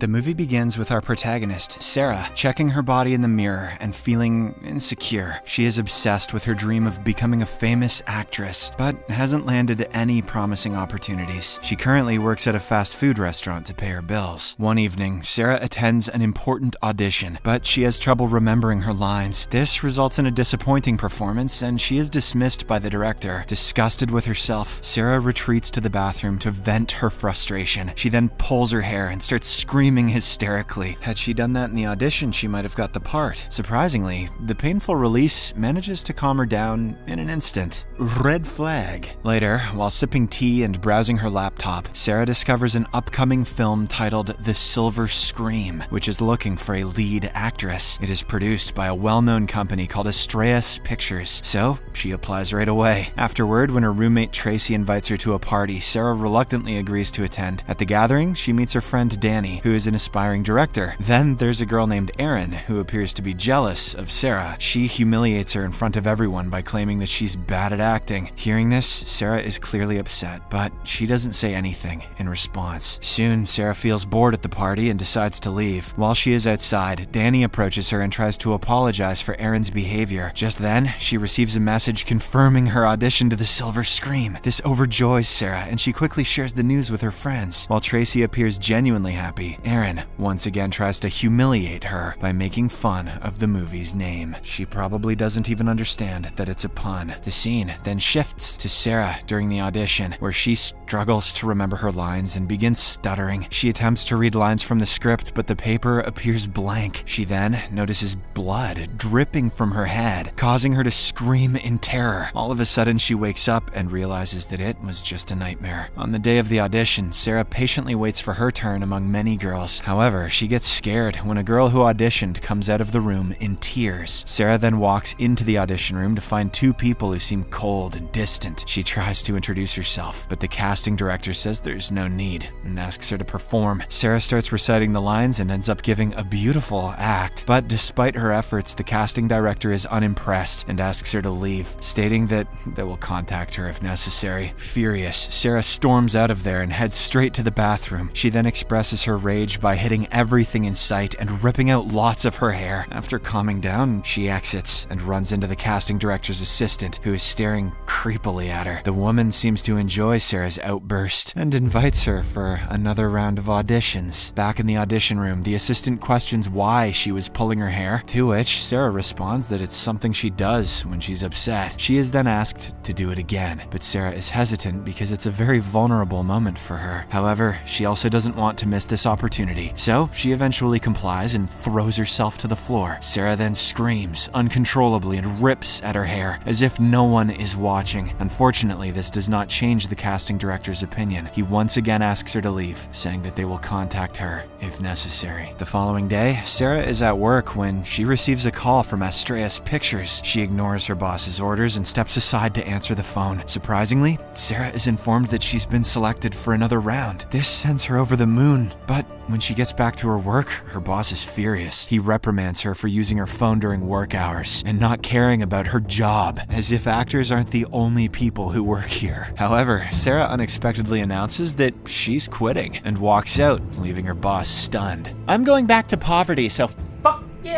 The movie begins with our protagonist, Sarah, checking her body in the mirror and feeling insecure. She is obsessed with her dream of becoming a famous actress, but hasn't landed any promising opportunities. She currently works at a fast food restaurant to pay her bills. One evening, Sarah attends an important audition, but she has trouble remembering her lines. This results in a disappointing performance, and she is dismissed by the director. Disgusted with herself, Sarah retreats to the bathroom to vent her frustration. She then pulls her hair and starts screaming hysterically. Had she done that in the audition, she might have got the part. Surprisingly, the painful release manages to calm her down in an instant. Red flag. Later, while sipping tea and browsing her laptop, Sarah discovers an upcoming film titled The Silver Scream, which is looking for a lead actress. It is produced by a well-known company called Starry Eyes Pictures, so she applies right away. Afterward, when her roommate Tracy invites her to a party, Sarah reluctantly agrees to attend. At the gathering, she meets her friend Danny, who is an aspiring director. Then there's a girl named Erin, who appears to be jealous of Sarah. She humiliates her in front of everyone by claiming that she's bad at acting. Hearing this, Sarah is clearly upset, but she doesn't say anything in response. Soon, Sarah feels bored at the party and decides to leave. While she is outside, Danny approaches her and tries to apologize for Erin's behavior. Just then, she receives a message confirming her audition to The Silver Scream. This overjoys Sarah, and she quickly shares the news with her friends. While Tracy appears genuinely happy, Erin once again tries to humiliate her by making fun of the movie's name. She probably doesn't even understand that it's a pun. The scene then shifts to Sarah during the audition, where she struggles to remember her lines and begins stuttering. She attempts to read lines from the script, but the paper appears blank. She then notices blood dripping from her head, causing her to scream in terror. All of a sudden, she wakes up and realizes that it was just a nightmare. On the day of the audition, Sarah patiently waits for her turn among many girls. However, she gets scared when a girl who auditioned comes out of the room in tears. Sarah then walks into the audition room to find two people who seem cold and distant. She tries to introduce herself, but the casting director says there's no need and asks her to perform. Sarah starts reciting the lines and ends up giving a beautiful act, but despite her efforts, the casting director is unimpressed and asks her to leave, stating that they will contact her if necessary. Furious, Sarah storms out of there and heads straight to the bathroom. She then expresses her rage by hitting everything in sight and ripping out lots of her hair. After calming down, she exits and runs into the casting director's assistant, who is staring creepily at her. The woman seems to enjoy Sarah's outburst and invites her for another round of auditions. Back in the audition room, the assistant questions why she was pulling her hair, to which Sarah responds that it's something she does when she's upset. She is then asked to do it again, but Sarah is hesitant because it's a very vulnerable moment for her. However, she also doesn't want to miss this opportunity, so she eventually complies and throws herself to the floor. Sarah then screams uncontrollably and rips at her hair as if no one is watching. Unfortunately, this does not change the casting director's opinion. He once again asks her to leave, saying that they will contact her if necessary. The following day, Sarah is at work when she receives a call from Starry Eyes Pictures. She ignores her boss's orders and steps aside to answer the phone. Surprisingly, Sarah is informed that she's been selected for another round. This sends her over the moon, but when she gets back to her work, her boss is furious. He reprimands her for using her phone during work hours and not caring about her job, as if actors aren't the only people who work here. However, Sarah unexpectedly announces that she's quitting and walks out, leaving her boss stunned. "I'm going back to poverty, so fuck you."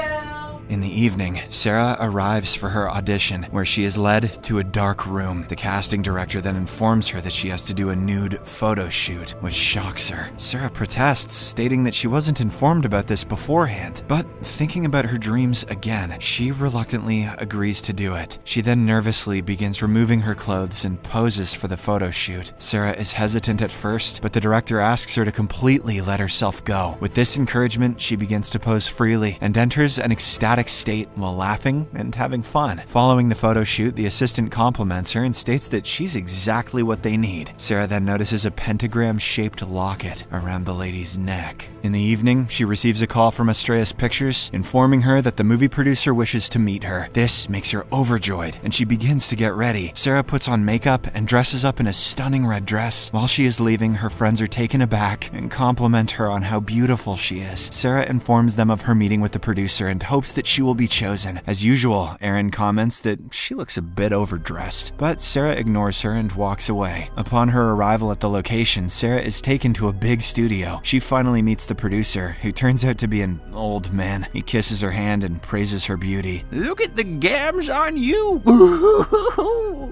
In the evening, Sarah arrives for her audition, where she is led to a dark room. The casting director then informs her that she has to do a nude photo shoot, which shocks her. Sarah protests, stating that she wasn't informed about this beforehand, but thinking about her dreams again, she reluctantly agrees to do it. She then nervously begins removing her clothes and poses for the photo shoot. Sarah is hesitant at first, but the director asks her to completely let herself go. With this encouragement, she begins to pose freely and enters an ecstatic state while laughing and having fun. Following the photo shoot, the assistant compliments her and states that she's exactly what they need. Sarah then notices a pentagram-shaped locket around the lady's neck. In the evening, she receives a call from Starry Eyes Pictures, informing her that the movie producer wishes to meet her. This makes her overjoyed, and she begins to get ready. Sarah puts on makeup and dresses up in a stunning red dress. While she is leaving, her friends are taken aback and compliment her on how beautiful she is. Sarah informs them of her meeting with the producer and hopes that that she will be chosen. As usual, Erin comments that she looks a bit overdressed, but Sarah ignores her and walks away. Upon her arrival at the location, Sarah is taken to a big studio. She finally meets the producer, who turns out to be an old man. He kisses her hand and praises her beauty. "Look at the gams on you!"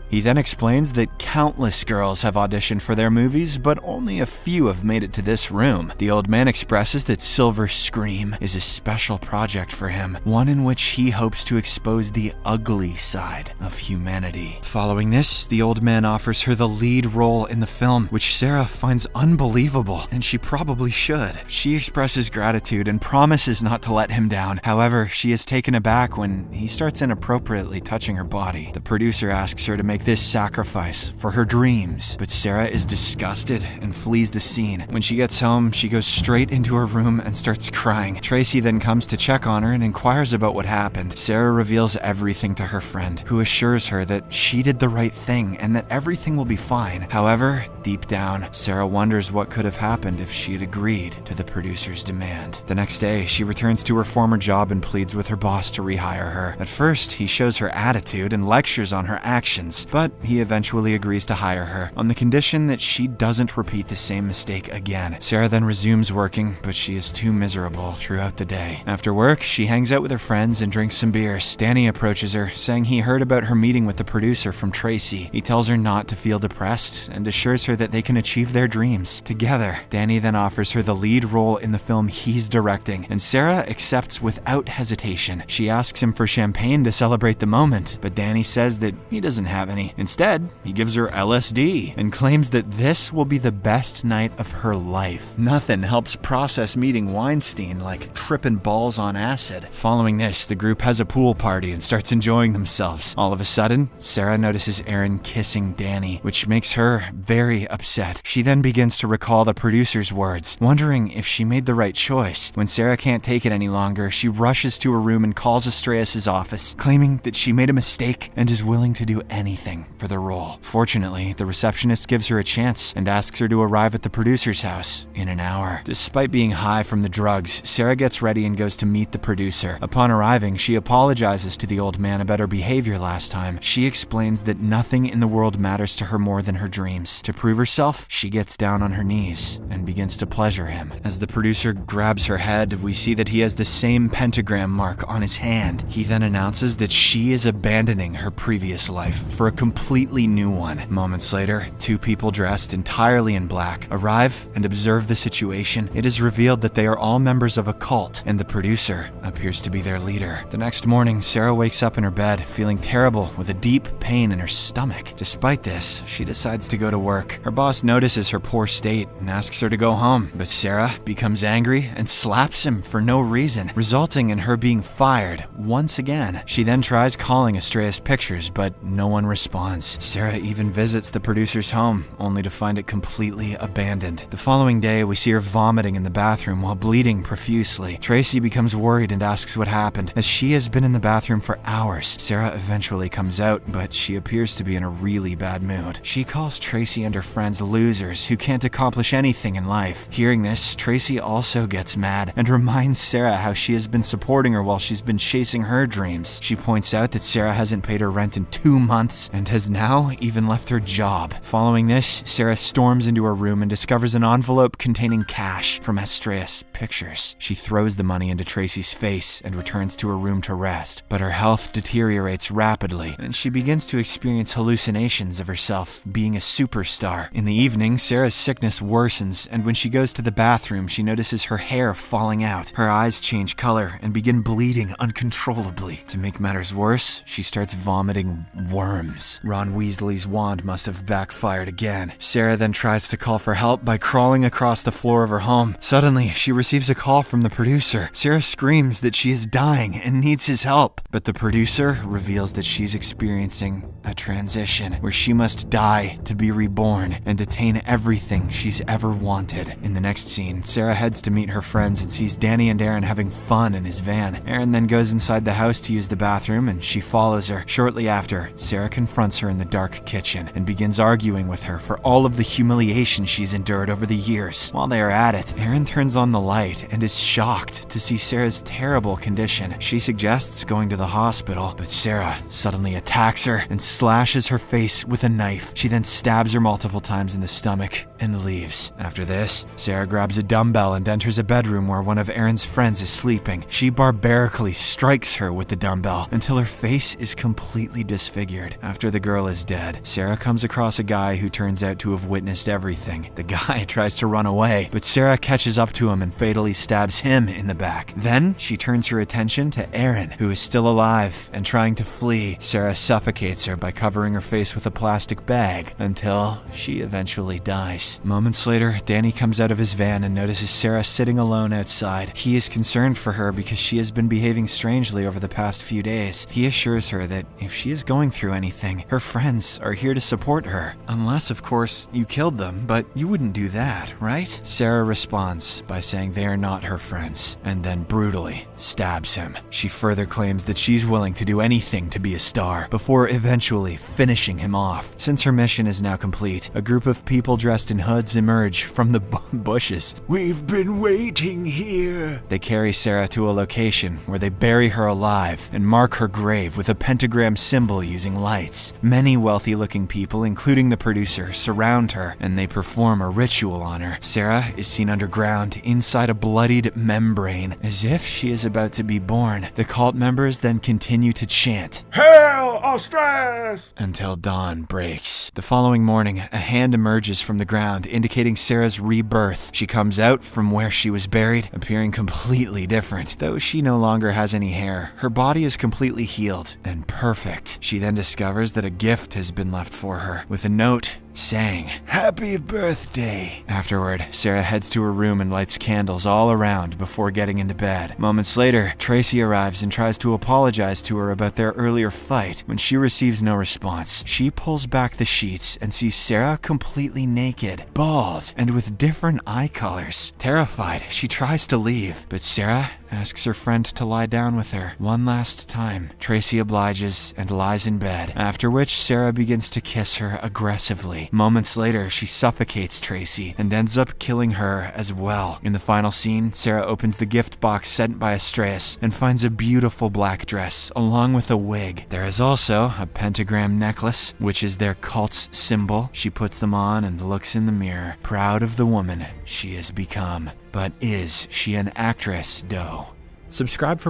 He then explains that countless girls have auditioned for their movies, but only a few have made it to this room. The old man expresses that Silver Scream is a special project for him, one in which he hopes to expose the ugly side of humanity. Following this, the old man offers her the lead role in the film, which Sarah finds unbelievable, and she probably should. She expresses gratitude and promises not to let him down. However, she is taken aback when he starts inappropriately touching her body. The producer asks her to make this sacrifice for her dreams, but Sarah is disgusted and flees the scene. When she gets home, she goes straight into her room and starts crying. Tracy then comes to check on her and inquires about what happened. Sarah reveals everything to her friend, who assures her that she did the right thing and that everything will be fine. However, deep down, Sarah wonders what could have happened if she had agreed to the producer's demand. The next day, she returns to her former job and pleads with her boss to rehire her. At first, he shows her attitude and lectures on her actions, but he eventually agrees to hire her on the condition that she doesn't repeat the same mistake again. Sarah then resumes working, but she is too miserable throughout the day. After work, she hangs out with her friends and drinks some beers. Danny approaches her, saying he heard about her meeting with the producer from Tracy. He tells her not to feel depressed and assures her that they can achieve their dreams together. Danny then offers her the lead role in the film he's directing, and Sarah accepts without hesitation. She asks him for champagne to celebrate the moment, but Danny says that he doesn't have any. Instead, he gives her LSD and claims that this will be the best night of her life. Nothing helps process meeting Weinstein like tripping balls on acid. Following this, the group has a pool party and starts enjoying themselves. All of a sudden, Sarah notices Erin kissing Danny, which makes her very upset. She then begins to recall the producer's words, wondering if she made the right choice. When Sarah can't take it any longer, she rushes to her room and calls Astraeus' office, claiming that she made a mistake and is willing to do anything for the role. Fortunately, the receptionist gives her a chance and asks her to arrive at the producer's house in an hour. Despite being high from the drugs, Sarah gets ready and goes to meet the producer. Upon arriving, she apologizes to the old man about her behavior last time. She explains that nothing in the world matters to her more than her dreams. To prove herself, she gets down on her knees and begins to pleasure him. As the producer grabs her head, we see that he has the same pentagram mark on his hand. He then announces that she is abandoning her previous life for a completely new one. Moments later, two people dressed entirely in black arrive and observe the situation. It is revealed that they are all members of a cult, and the producer appears to be their leader. The next morning, Sarah wakes up in her bed, feeling terrible with a deep pain in her stomach. Despite this, she decides to go to work. Her boss notices her poor state and asks her to go home, but Sarah becomes angry and slaps him for no reason, resulting in her being fired once again. She then tries calling Astraeus Pictures, but no one responds. Sarah even visits the producer's home, only to find it completely abandoned. The following day, we see her vomiting in the bathroom while bleeding profusely. Tracy becomes worried and asks what happened, as she has been in the bathroom for hours. Sarah eventually comes out, but she appears to be in a really bad mood. She calls Tracy and her friends losers who can't accomplish anything in life. Hearing this, Tracy also gets mad and reminds Sarah how she has been supporting her while she's been chasing her dreams. She points out that Sarah hasn't paid her rent in 2 months and has now even left her job. Following this, Sarah storms into her room and discovers an envelope containing cash from Astraeus Pictures. She throws the money into Tracy's face and returns to her room to rest, but her health deteriorates rapidly and she begins to experience hallucinations of herself being a superstar. In the evening, Sarah's sickness worsens, and when she goes to the bathroom, she notices her hair falling out. Her eyes change color and begin bleeding uncontrollably. To make matters worse, she starts vomiting worms. Ron Weasley's wand must have backfired again. Sarah then tries to call for help by crawling across the floor of her home. Suddenly, she receives a call from the producer. Sarah screams that she is dying and needs his help, but the producer reveals that she's experiencing a transition where she must die to be reborn and attain everything she's ever wanted. In the next scene, Sarah heads to meet her friends and sees Danny and Erin having fun in his van. Erin then goes inside the house to use the bathroom and she follows her. Shortly after, Sarah confronts her in the dark kitchen and begins arguing with her for all of the humiliation she's endured over the years. While they are at it, Erin turns on the light and is shocked to see Sarah's terrible condition condition. She suggests going to the hospital, but Sarah suddenly attacks her and slashes her face with a knife. She then stabs her multiple times in the stomach and leaves. After this, Sarah grabs a dumbbell and enters a bedroom where one of Erin's friends is sleeping. She barbarically strikes her with the dumbbell until her face is completely disfigured. After the girl is dead, Sarah comes across a guy who turns out to have witnessed everything. The guy tries to run away, but Sarah catches up to him and fatally stabs him in the back. Then she turns her attention to Erin, who is still alive and trying to flee. Sarah suffocates her by covering her face with a plastic bag until she eventually dies. Moments later, Danny comes out of his van and notices Sarah sitting alone outside. He is concerned for her because she has been behaving strangely over the past few days. He assures her that if she is going through anything, her friends are here to support her. Unless, of course, you killed them, but you wouldn't do that, right? Sarah responds by saying they are not her friends, and then brutally stabs him. She further claims that she's willing to do anything to be a star, before eventually finishing him off. Since her mission is now complete, a group of people dressed in hoods emerge from the bushes. "We've been waiting here." They carry Sarah to a location where they bury her alive and mark her grave with a pentagram symbol using lights. Many wealthy-looking people, including the producer, surround her, and they perform a ritual on her. Sarah is seen underground inside a bloodied membrane, as if she is about to be born. The cult members then continue to chant, "Hail Australis!" until dawn breaks. The following morning, a hand emerges from the ground, indicating Sarah's rebirth. She comes out from where she was buried, appearing completely different. Though she no longer has any hair, her body is completely healed and perfect. She then discovers that a gift has been left for her, with a note saying, "Happy birthday." Afterward, Sarah heads to her room and lights candles all around before getting into bed. Moments later, Tracy arrives and tries to apologize to her about their earlier fight. When she receives no response, she pulls back the sheets and sees Sarah completely naked, bald, and with different eye colors. Terrified, she tries to leave, but Sarah asks her friend to lie down with her one last time. Tracy obliges and lies in bed, after which Sarah begins to kiss her aggressively. Moments later, she suffocates Tracy and ends up killing her as well. In the final scene, Sarah opens the gift box sent by Astraeus and finds a beautiful black dress along with a wig. There is also a pentagram necklace, which is their cult's symbol. She puts them on and looks in the mirror, proud of the woman she has become. But is she an actress, though? Subscribe for more.